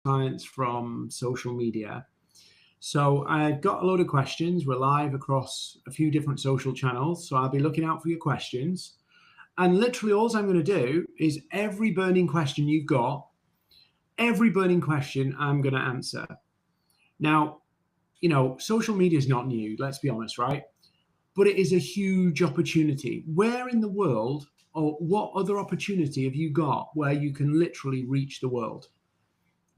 science from social media. So I've got a load of questions. We're live across a few different social channels. So I'll be looking out for your questions. And literally all I'm going to do is every burning question you've got, every burning question I'm going to answer. Now, you know, social media is not new, let's be honest, right? But it is a huge opportunity. Where in the world, or what other opportunity have you got where you can literally reach the world?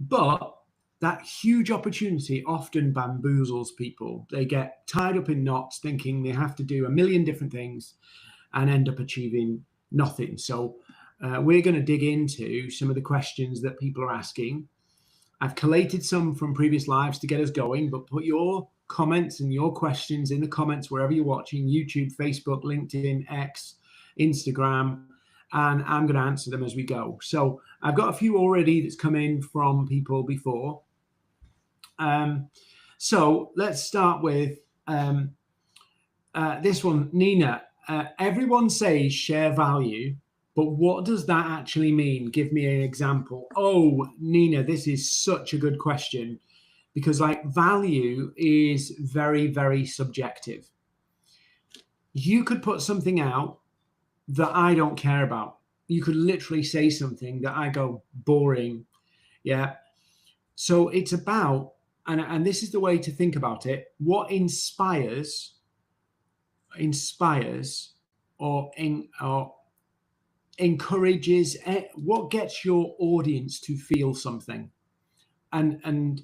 But that huge opportunity often bamboozles people. They get tied up in knots thinking they have to do a million different things and end up achieving nothing. So we're going to dig into some of the questions that people are asking. I've collated some from previous lives to get us going, but put your comments and your questions in the comments wherever you're watching: YouTube, Facebook, LinkedIn, X, Instagram, and I'm going to answer them as we go. So I've got a few already that's come in from people before. So let's start with this one. Nina, everyone says share value, but what does that actually mean? Give me an example. Oh, Nina, this is such a good question, because like value is very, very subjective. You could put something out that I don't care about. You could literally say something that I go, boring. Yeah. So it's about, and this is the way to think about it, what inspires or encourages, what gets your audience to feel something. And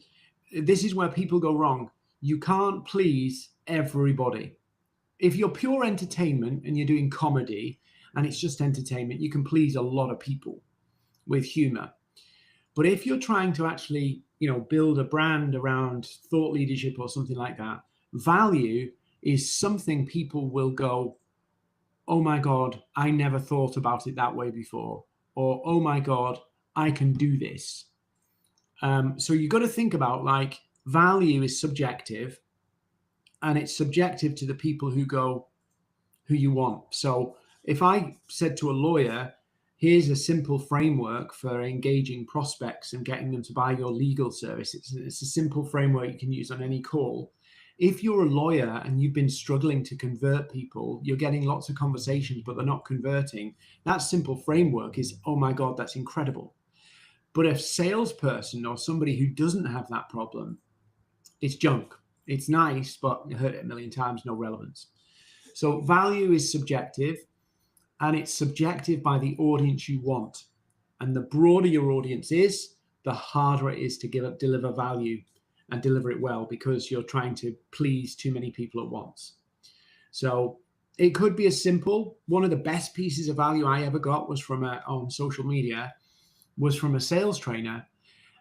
this is where people go wrong. You can't please everybody. If you're pure entertainment and you're doing comedy and it's just entertainment, you can please a lot of people with humor. But if you're trying to actually, you know, build a brand around thought leadership or something like that, value is something people will go, oh my God, I never thought about it that way before. Or, oh my God, I can do this. So you've got to think about, like, value is subjective, and it's subjective to the people who go, who you want. So if I said to a lawyer, here's a simple framework for engaging prospects and getting them to buy your legal service, it's a simple framework you can use on any call. If you're a lawyer and you've been struggling to convert people, you're getting lots of conversations, but they're not converting, that simple framework is, oh my God, that's incredible. But a salesperson or somebody who doesn't have that problem, it's junk. It's nice, but you heard it a million times, no relevance. So value is subjective, and it's subjective by the audience you want. And the broader your audience is, the harder it is to deliver value and deliver it well, because you're trying to please too many people at once. So it could be as simple. One of the best pieces of value I ever got was from on social media, was from a sales trainer.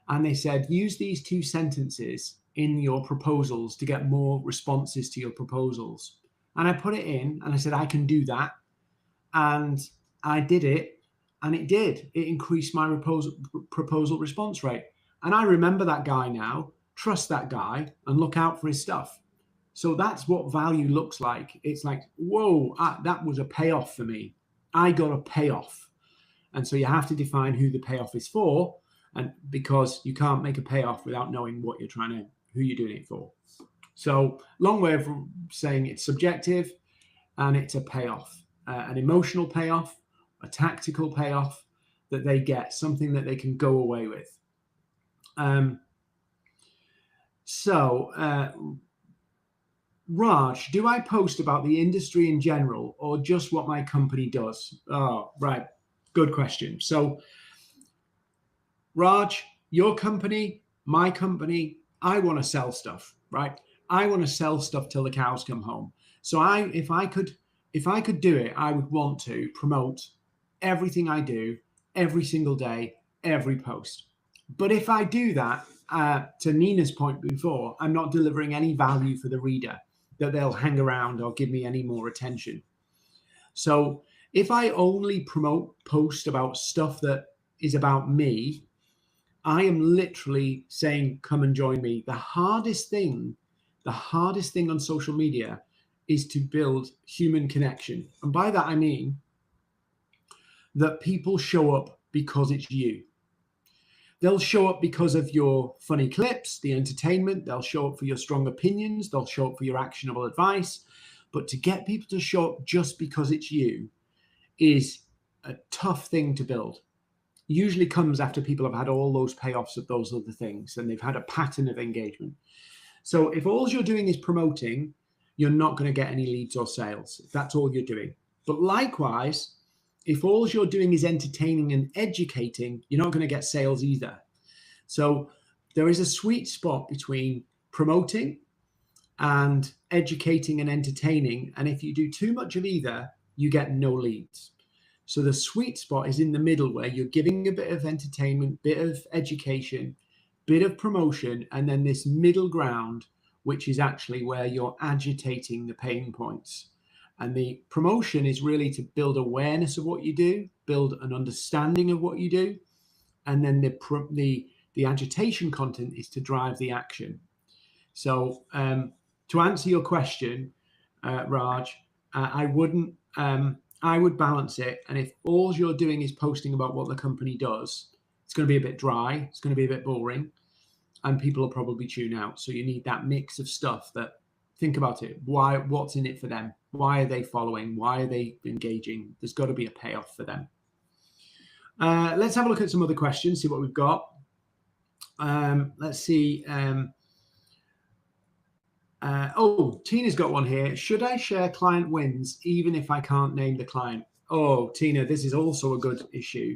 And they said, use these 2 sentences in your proposals to get more responses to your proposals. And I put it in and I said, I can do that. And I did it, and it did. It increased my proposal response rate. And I remember that guy now, trust that guy, and look out for his stuff. So that's what value looks like. It's like, whoa, that was a payoff for me. I got a payoff. And so you have to define who the payoff is for, and because you can't make a payoff without knowing what you're who you're doing it for. So long way of saying it's subjective, and it's a payoff. An emotional payoff, a tactical payoff that they get, something that they can go away with. Raj, do I post about the industry in general or just what my company does? Oh, right. Good question. So, Raj, your company, my company, I want to sell stuff, right? I want to sell stuff till the cows come home. So if I could do it, I would want to promote everything I do every single day, every post. But if I do that, to Nina's point before, I'm not delivering any value for the reader, that they'll hang around or give me any more attention. So if I only post about stuff that is about me, I am literally saying, come and join me. The hardest thing on social media is to build human connection. And by that, I mean that people show up because it's you. They'll show up because of your funny clips, the entertainment. They'll show up for your strong opinions. They'll show up for your actionable advice. But to get people to show up just because it's you is a tough thing to build. Usually comes after people have had all those payoffs of those other things and they've had a pattern of engagement. So if all you're doing is promoting, you're not going to get any leads or sales if that's all you're doing. But likewise, if all you're doing is entertaining and educating, you're not going to get sales either. So there is a sweet spot between promoting and educating and entertaining. And if you do too much of either, you get no leads. So the sweet spot is in the middle where you're giving a bit of entertainment, bit of education, bit of promotion, and then this middle ground, which is actually where you're agitating the pain points. And the promotion is really to build awareness of what you do, build an understanding of what you do. And then the agitation content is to drive the action. So to answer your question, Raj, I would balance it. And if all you're doing is posting about what the company does, it's going to be a bit dry. It's going to be a bit boring. And people will probably tune out. So you need that mix of stuff that, think about it. What's in it for them? Why are they following? Why are they engaging? There's got to be a payoff for them. Let's have a look at some other questions, see what we've got. Let's see. Tina's got one here. Should I share client wins even if I can't name the client? Oh, Tina, this is also a good issue.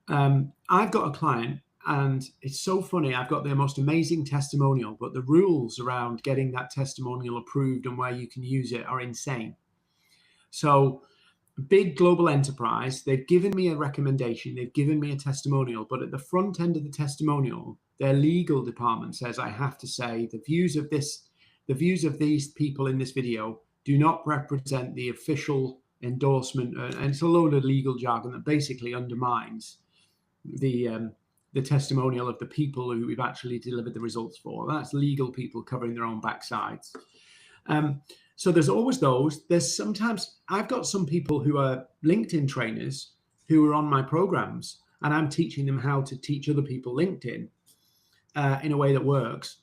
I've got a client, and it's so funny. I've got the most amazing testimonial, but the rules around getting that testimonial approved and where you can use it are insane. So, big global enterprise, they've given me a recommendation, they've given me a testimonial, but at the front end of the testimonial, their legal department says I have to say the views of these people in this video do not represent the official endorsement, and it's a load of legal jargon that basically undermines the testimonial of the people who we've actually delivered the results for. That's legal people covering their own backsides. So there's always those. There's sometimes, I've got some people who are LinkedIn trainers who are on my programs, and I'm teaching them how to teach other people LinkedIn in a way that works.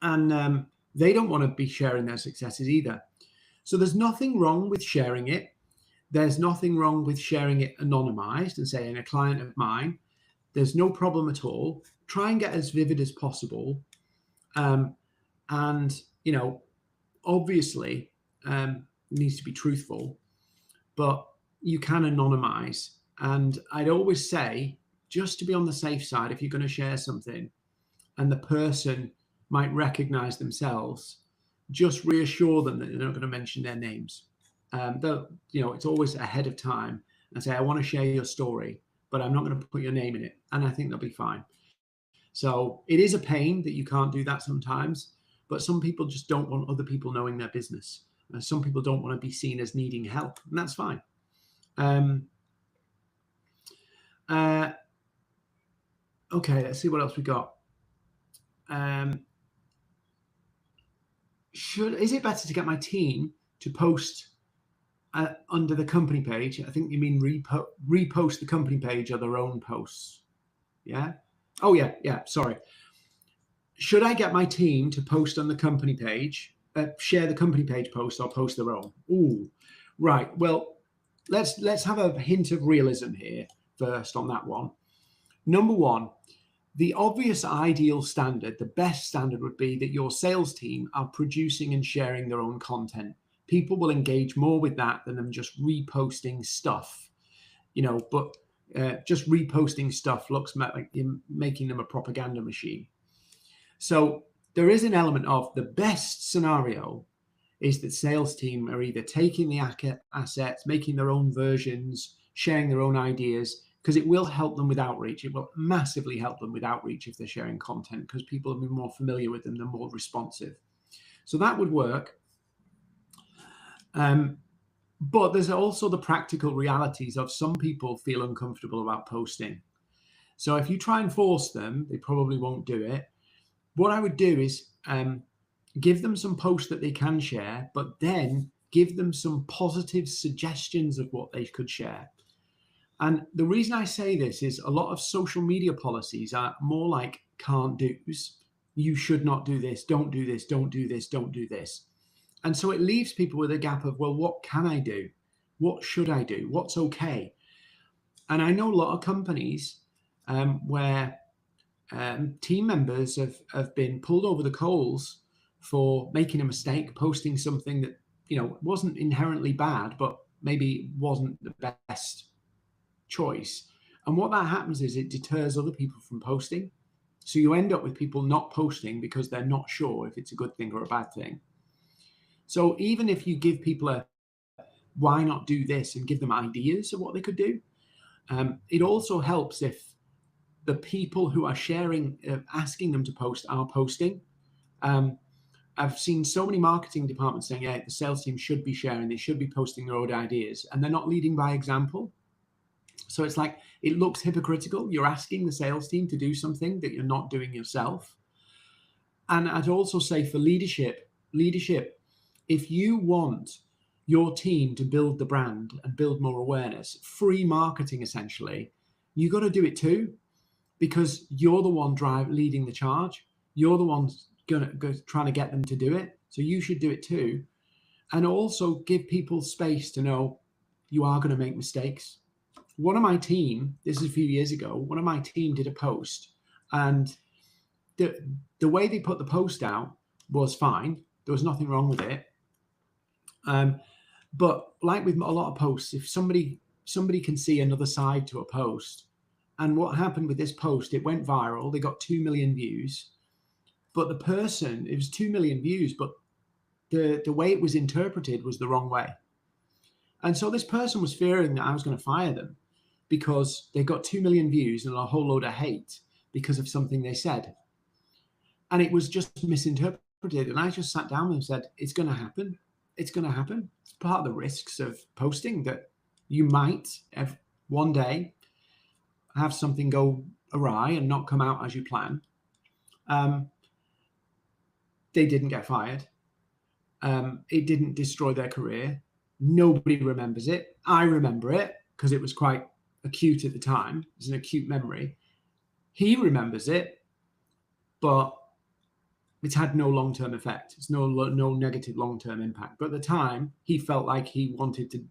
And they don't want to be sharing their successes either. So there's nothing wrong with sharing it. There's nothing wrong with sharing it anonymized and saying a client of mine. There's no problem at all. Try and get as vivid as possible. And, you know, obviously it needs to be truthful, but you can anonymize. And I'd always say, just to be on the safe side, if you're going to share something and the person might recognize themselves, just reassure them that they're not going to mention their names. It's always ahead of time and say, I want to share your story, but I'm not going to put your name in it. And I think they'll be fine. So it is a pain that you can't do that sometimes, but some people just don't want other people knowing their business. Some people don't want to be seen as needing help, and that's fine. Okay, let's see what else we got. Is it better to get my team to post under the company page? I think you mean repost the company page or their own posts. Yeah. Oh yeah. Sorry. Should I get my team to post on the company page, share the company page post, or post their own? Ooh, right. Well, let's have a hint of realism here first on that one. Number one, the obvious ideal standard, the best standard would be that your sales team are producing and sharing their own content. People will engage more with that than them just reposting stuff, but just reposting stuff looks like you're making them a propaganda machine. So there is an element of the best scenario is that sales team are either taking the assets, making their own versions, sharing their own ideas, because it will help them with outreach. It will massively help them with outreach if they're sharing content, because people will be more familiar with them, they're more responsive. So that would work. But there's also the practical realities of some people feel uncomfortable about posting. So if you try and force them, they probably won't do it. What I would do is give them some posts that they can share, but then give them some positive suggestions of what they could share. And the reason I say this is a lot of social media policies are more like can't do's. You should not do this, don't do this, don't do this, don't do this. And so it leaves people with a gap of, well, what can I do? What should I do? What's okay? And I know a lot of companies where team members have been pulled over the coals for making a mistake, posting something that, you know, wasn't inherently bad, but maybe wasn't the best choice. And what that happens is it deters other people from posting. So you end up with people not posting because they're not sure if it's a good thing or a bad thing. So even if you give people a why not do this and give them ideas of what they could do, it also helps if the people who are sharing, asking them to post, are posting. I've seen so many marketing departments saying, yeah, the sales team should be sharing, they should be posting their own ideas, and they're not leading by example. So it's like, it looks hypocritical. You're asking the sales team to do something that you're not doing yourself. And I'd also say for leadership, if you want your team to build the brand and build more awareness, free marketing essentially, you got to do it too, because you're the one leading the charge. You're the one trying to get them to do it. So you should do it too. And also give people space to know you are going to make mistakes. One of my team, this is a few years ago, one of my team did a post, and the way they put the post out was fine. There was nothing wrong with it. But like with a lot of posts, if somebody can see another side to a post, and what happened with this post, it went viral. They got 2 million views, but the person, it was 2 million views, but the way it was interpreted was the wrong way. And so this person was fearing that I was going to fire them because they got 2 million views and a whole load of hate because of something they said. And it was just misinterpreted. And I just sat down and said, it's going to happen. It's going to happen. It's part of the risks of posting, that you might have one day have something go awry and not come out as you plan. They didn't get fired. It didn't destroy their career. Nobody remembers it. I remember it because it was quite acute at the time. It's an acute memory. He remembers it, but it's had no long-term effect. It's no negative long-term impact. But at the time, he felt like he wanted to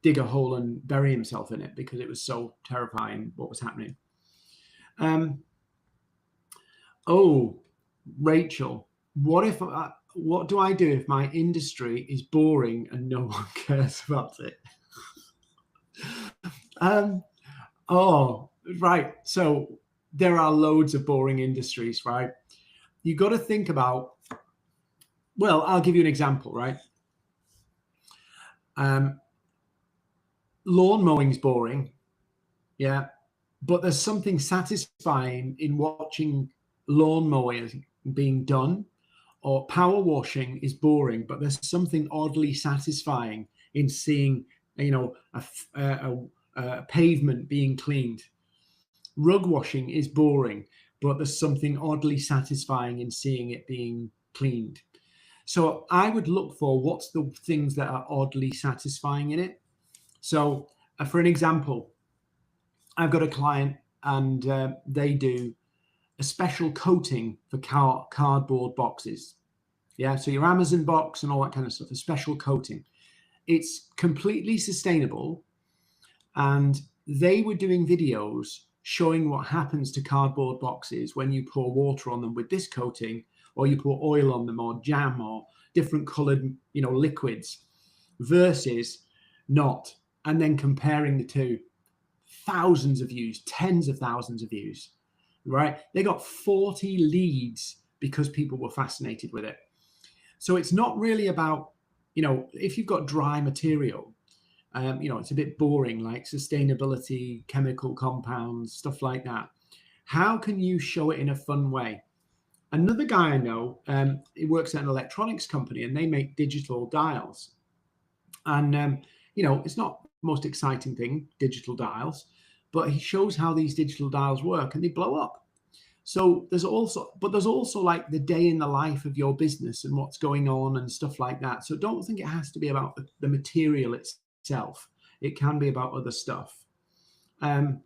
dig a hole and bury himself in it because it was so terrifying what was happening. Oh, Rachel, what do I do if my industry is boring and no one cares about it? Oh, right. So there are loads of boring industries, right? You got to think about, well, I'll give you an example, right? Lawn mowing's boring. Yeah. But there's something satisfying in watching lawn mowing being done. Or power washing is boring, but there's something oddly satisfying in seeing, you know, a pavement being cleaned. Rug washing is boring, but there's something oddly satisfying in seeing it being cleaned. So I would look for what's the things that are oddly satisfying in it. So for an example, I've got a client and they do a special coating for cardboard boxes. Yeah, so your Amazon box and all that kind of stuff, a special coating. It's completely sustainable. And they were doing videos showing what happens to cardboard boxes when you pour water on them with this coating, or you pour oil on them, or jam, or different colored, you know, liquids versus not, and then comparing the two. Thousands of views, tens of thousands of views. Right? They got 40 leads because people were fascinated with it. So it's not really about, you know, if you've got dry material, you know, it's a bit boring, like sustainability, chemical compounds, stuff like that. How can you show it in a fun way? Another guy I know, he works at an electronics company and they make digital dials. And, you know, it's not the most exciting thing, digital dials, but he shows how these digital dials work and they blow up. So there's also like the day in the life of your business and what's going on and stuff like that. So don't think it has to be about the material itself. It can be about other stuff. Ben,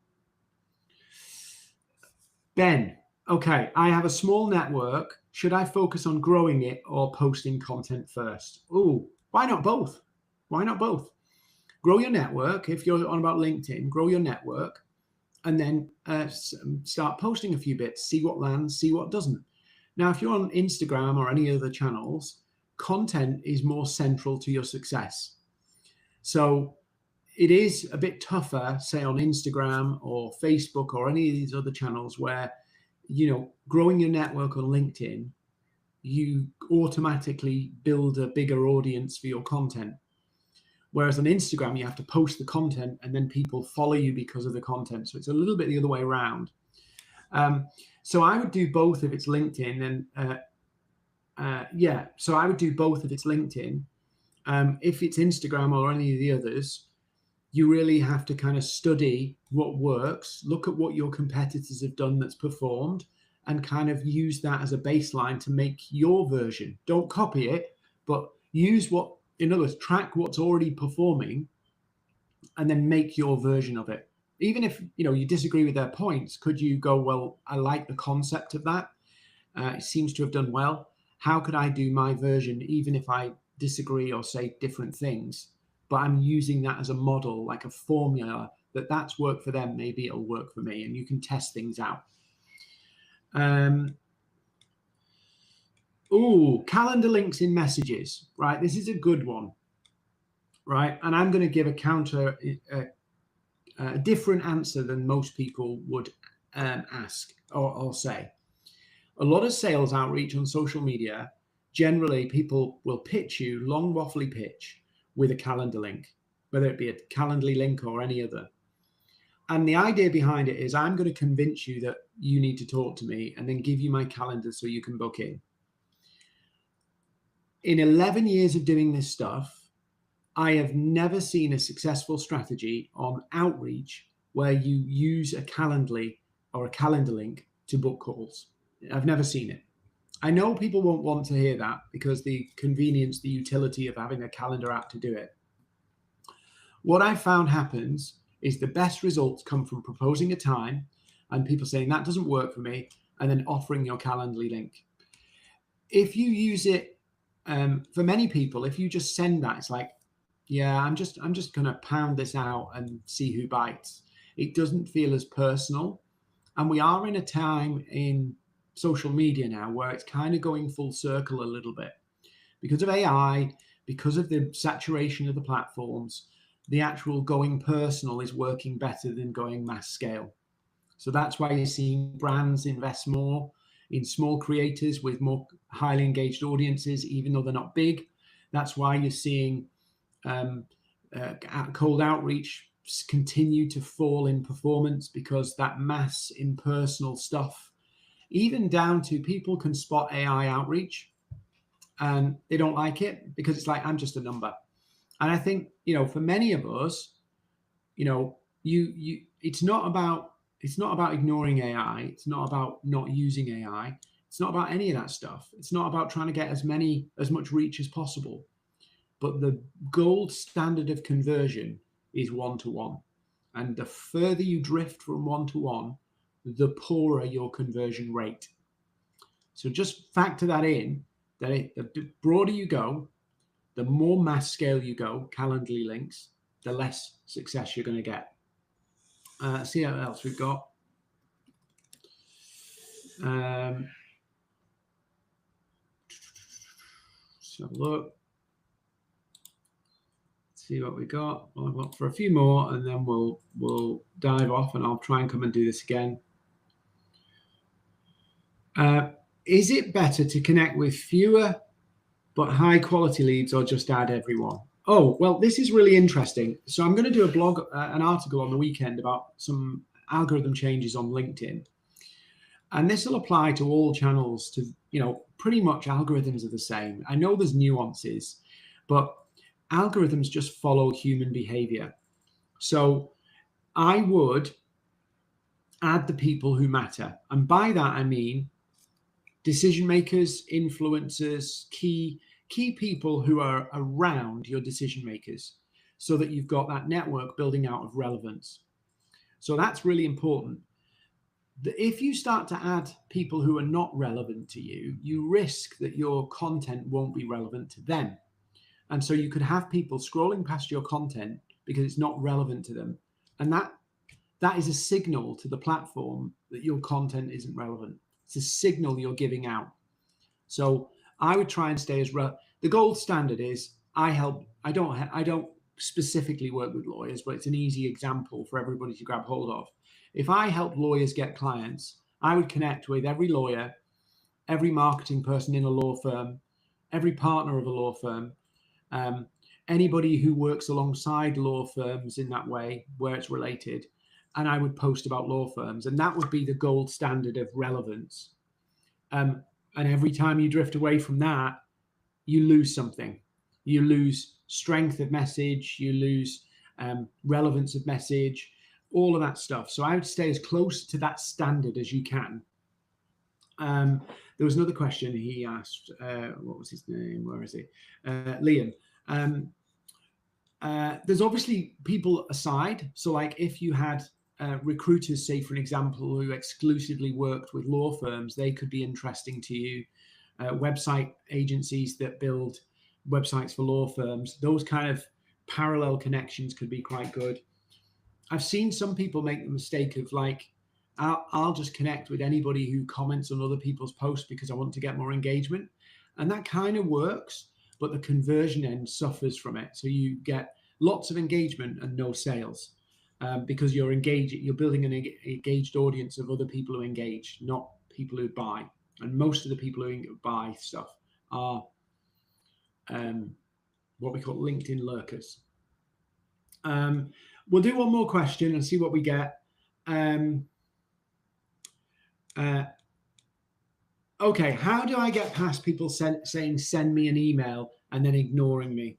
okay, I have a small network. Should I focus on growing it or posting content first? Oh, why not both? Why not both? Grow your network. If you're on about LinkedIn, grow your network and then start posting a few bits, see what lands, see what doesn't. Now, if you're on Instagram or any other channels, content is more central to your success. So it is a bit tougher, say on Instagram or Facebook or any of these other channels where, growing your network on LinkedIn, you automatically build a bigger audience for your content. Whereas on Instagram, you have to post the content and then people follow you because of the content. So it's a little bit the other way around. So I would do both if it's LinkedIn. So I would do both if it's LinkedIn. If it's Instagram or any of the others, you really have to kind of study what works, look at what your competitors have done that's performed, and kind of use that as a baseline to make your version. Don't copy it, but use what, in other words, track what's already performing and then make your version of it. Even if you disagree with their points, could you go, well, I like the concept of that. It seems to have done well. How could I do my version, even if I disagree or say different things? But I'm using that as a model, like a formula, that's worked for them. Maybe it'll work for me, and you can test things out. Calendar links in messages, right? This is a good one, right? And I'm going to give a different answer than most people would ask or say. A lot of sales outreach on social media, generally people will pitch you, long waffly pitch, with a calendar link, whether it be a Calendly link or any other. And the idea behind it is I'm going to convince you that you need to talk to me and then give you my calendar so you can book in. In 11 years of doing this stuff, I have never seen a successful strategy on outreach where you use a Calendly or a calendar link to book calls. I've never seen it. I know people won't want to hear that because the convenience, the utility of having a calendar app to do it. What I found happens is the best results come from proposing a time and people saying that doesn't work for me, and then offering your Calendly link. If you use it, for many people, if you just send that, it's like, yeah, I'm just going to pound this out and see who bites. It doesn't feel as personal. And we are in a time in social media now where it's kind of going full circle a little bit because of AI, because of the saturation of the platforms. The actual going personal is working better than going mass scale. So that's why you're seeing brands invest more in small creators with more highly engaged audiences, even though they're not big. That's why you're seeing cold outreach continue to fall in performance, because that mass impersonal stuff, even down to people can spot AI outreach and they don't like it because it's like, I'm just a number. And I think, for many of us, it's not about ignoring AI. It's not about not using AI. It's not about any of that stuff. It's not about trying to get as much reach as possible. But the gold standard of conversion is one-to-one. And the further you drift from one-to-one, the poorer your conversion rate. So just factor that in, that the broader you go, the more mass scale you go, Calendly links, the less success you're going to get. See what else we've got. Let's have a look. See what we got. Well, I've got for a few more, and then we'll dive off, and I'll try and come and do this again. Is it better to connect with fewer but high quality leads, or just add everyone? Oh, well, this is really interesting. So I'm going to do a blog, an article on the weekend about some algorithm changes on LinkedIn. And this will apply to all channels. To, pretty much algorithms are the same. I know there's nuances, but algorithms just follow human behavior. So I would add the people who matter. And by that, I mean decision makers, influencers, key people who are around your decision makers, so that you've got that network building out of relevance. So that's really important. If you start to add people who are not relevant to you, you risk that your content won't be relevant to them. And so you could have people scrolling past your content because it's not relevant to them. And that is a signal to the platform that your content isn't relevant. It's a signal you're giving out. So I would try and stay as the gold standard is I don't specifically work with lawyers, but it's an easy example for everybody to grab hold of. If I help lawyers get clients, I would connect with every lawyer, every marketing person in a law firm, every partner of a law firm, anybody who works alongside law firms in that way where it's related, and I would post about law firms, and that would be the gold standard of relevance. And every time you drift away from that, you lose something. You lose strength of message, you lose relevance of message, all of that stuff. So I would stay as close to that standard as you can. There was another question he asked. What was his name? Where is he? Liam. There's obviously people aside. So like if you had recruiters, say for an example, who exclusively worked with law firms, they could be interesting to you. Website agencies that build websites for law firms, those kind of parallel connections could be quite good. I've seen some people make the mistake of like, I'll just connect with anybody who comments on other people's posts because I want to get more engagement. And that kind of works, but the conversion end suffers from it. So you get lots of engagement and no sales because you're building an engaged audience of other people who engage, not people who buy. And most of the people who buy stuff are what we call LinkedIn lurkers. We'll do one more question and see what we get. Okay, how do I get past people saying send me an email and then ignoring me?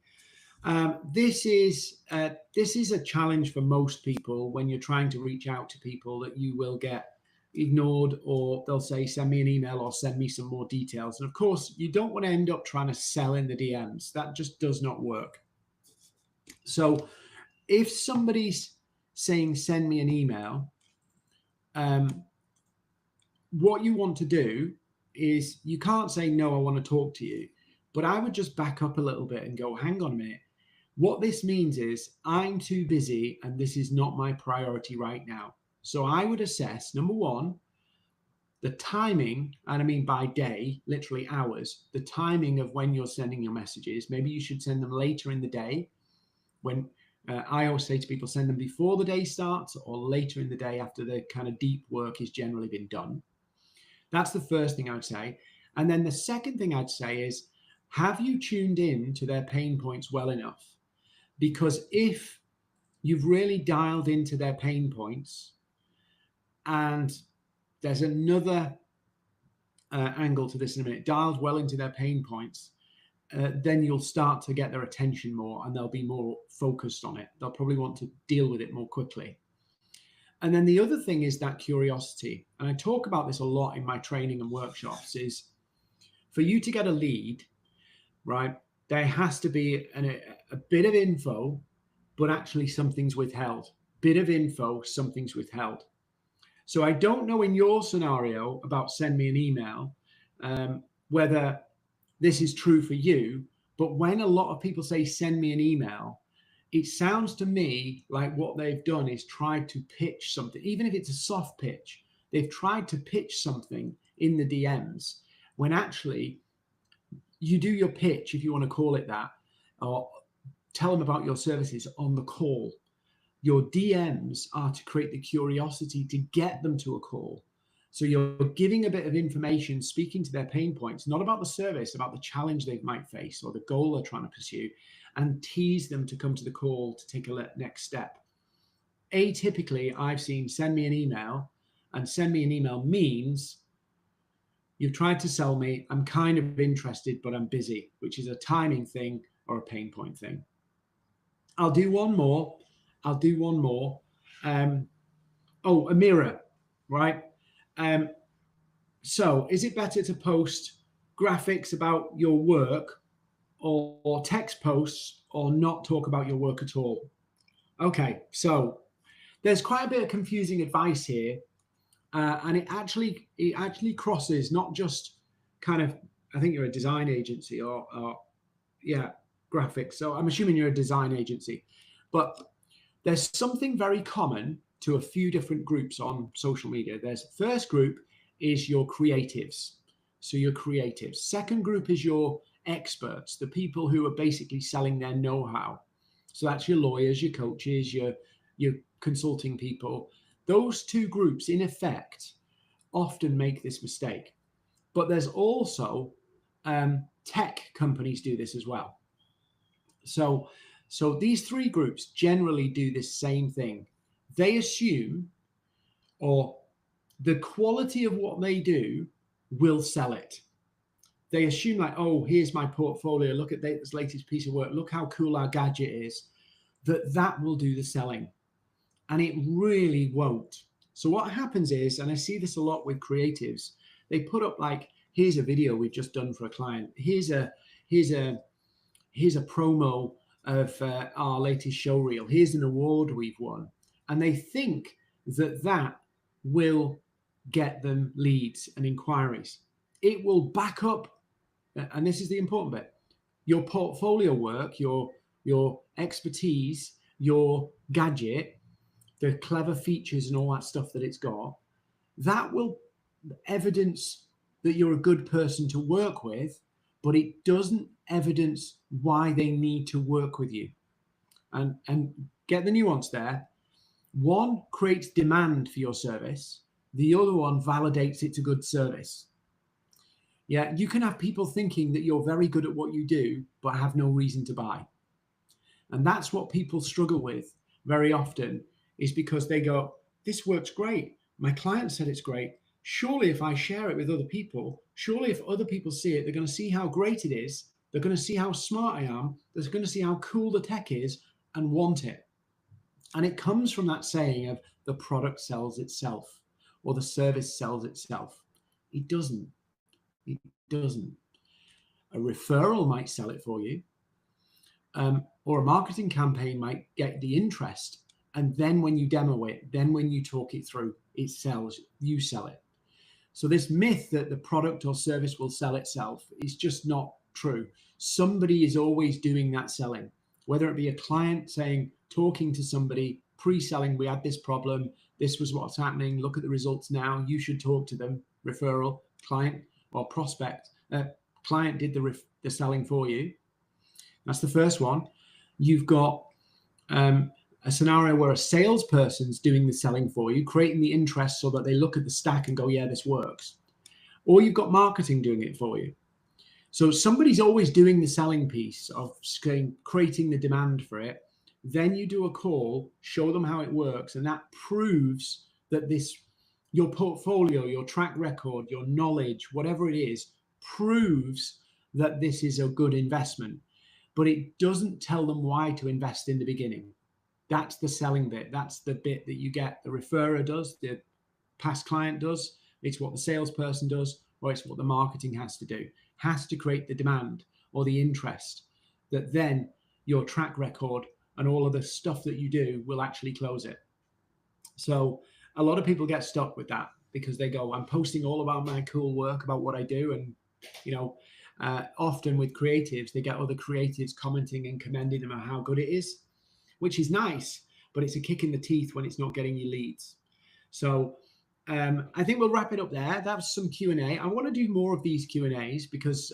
This is a challenge for most people when you're trying to reach out to people, that you will get ignored, or they'll say send me an email or send me some more details. And of course, you don't want to end up trying to sell in the DMs. That just does not work. So if somebody's saying send me an email, what you want to do is, you can't say no, I want to talk to you, but I would just back up a little bit and go, hang on a minute. What this means is I'm too busy and this is not my priority right now. So I would assess, number one, the timing, and I mean by day, literally hours, the timing of when you're sending your messages. Maybe you should send them later in the day. When I always say to people, send them before the day starts or later in the day after the kind of deep work has generally been done. That's the first thing I would say. And then the second thing I'd say is, have you tuned in to their pain points well enough? Because if you've really dialed into their pain points, and there's another angle to this in a minute, dialed well into their pain points, then you'll start to get their attention more and they'll be more focused on it. They'll probably want to deal with it more quickly. And then the other thing is that curiosity. And I talk about this a lot in my training and workshops, is for you to get a lead, right, there has to be a bit of info, but actually something's withheld. Bit of info, something's withheld. So I don't know in your scenario about send me an email, whether this is true for you, but when a lot of people say send me an email, it sounds to me like what they've done is tried to pitch something, even if it's a soft pitch. They've tried to pitch something in the DMs, when actually you do your pitch, if you want to call it that, or tell them about your services on the call. Your DMs are to create the curiosity to get them to a call. So you're giving a bit of information, speaking to their pain points, not about the service, about the challenge they might face or the goal they're trying to pursue, and tease them to come to the call to take a next step. Atypically, I've seen send me an email, and send me an email means you've tried to sell me, I'm kind of interested, but I'm busy, which is a timing thing or a pain point thing. I'll do one more. Amira, right? So is it better to post graphics about your work or text posts, or not talk about your work at all? Okay, so there's quite a bit of confusing advice here, and it actually crosses not just kind of, I think you're a design agency or yeah, graphics. So I'm assuming you're a design agency, but there's something very common to a few different groups on social media. There's first group is your creatives. So your creatives. Second group is your experts, the people who are basically selling their know-how. So that's your lawyers, your coaches, your consulting people. Those two groups, in effect, often make this mistake. But there's also tech companies do this as well. So these three groups generally do this same thing. They assume, or the quality of what they do will sell it. They assume like, oh, here's my portfolio. Look at this latest piece of work. Look how cool our gadget is. That will do the selling. And it really won't. So what happens is, and I see this a lot with creatives, they put up like, here's a video we've just done for a client. Here's a promo of our latest show reel. Here's an award we've won. And they think that will get them leads and inquiries. It will back up, and this is the important bit, your portfolio work, your expertise, your gadget, the clever features and all that stuff that it's got, that will evidence that you're a good person to work with, but it doesn't evidence why they need to work with you. And get the nuance there. One creates demand for your service. The other one validates it's a good service. Yeah, you can have people thinking that you're very good at what you do, but have no reason to buy. And that's what people struggle with very often, is because they go, this works great. My client said it's great. Surely if I share it with other people, surely if other people see it, they're going to see how great it is. They're going to see how smart I am. They're going to see how cool the tech is and want it. And it comes from that saying of the product sells itself or the service sells itself. It doesn't. It doesn't. A referral might sell it for you, or a marketing campaign might get the interest. And then when you demo it, then when you talk it through, it sells, you sell it. So this myth that the product or service will sell itself is just not true. Somebody is always doing that selling, whether it be a client saying, talking to somebody, pre-selling, we had this problem, this was what's happening, look at the results now, you should talk to them, referral, client or prospect, client did the selling for you. That's the first one. You've got a scenario where a salesperson's doing the selling for you, creating the interest so that they look at the stack and go, yeah, this works. Or you've got marketing doing it for you. So somebody's always doing the selling piece of creating the demand for it. Then you do a call, show them how it works, and that proves that your portfolio, your track record, your knowledge, whatever it is, proves that this is a good investment. But it doesn't tell them why to invest in the beginning. That's the selling bit. That's the bit that you get. The referrer does, the past client does. It's what the salesperson does, or it's what the marketing has to do. Has to create the demand or the interest that then your track record and all of the stuff that you do will actually close it. So a lot of people get stuck with that because they go, I'm posting all about my cool work, about what I do. And, often with creatives, they get other creatives commenting and commending them on how good it is, which is nice, but it's a kick in the teeth when it's not getting you leads. So I think we'll wrap it up there. That was some Q&A. I want to do more of these Q&As because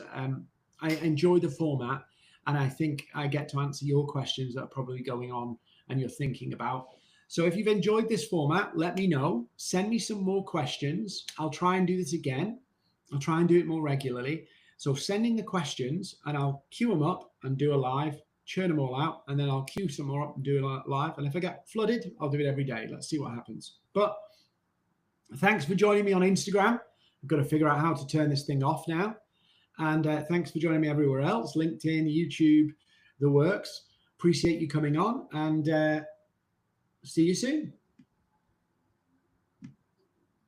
I enjoy the format, and I think I get to answer your questions that are probably going on and you're thinking about. So if you've enjoyed this format, let me know. Send me some more questions. I'll try and do this again. I'll try and do it more regularly. So sending the questions, and I'll queue them up and do a live, churn them all out, and then I'll queue some more up and do a live. And if I get flooded, I'll do it every day. Let's see what happens. But thanks for joining me on Instagram. I've got to figure out how to turn this thing off now. And thanks for joining me everywhere else, LinkedIn, YouTube, the works. Appreciate you coming on, and see you soon.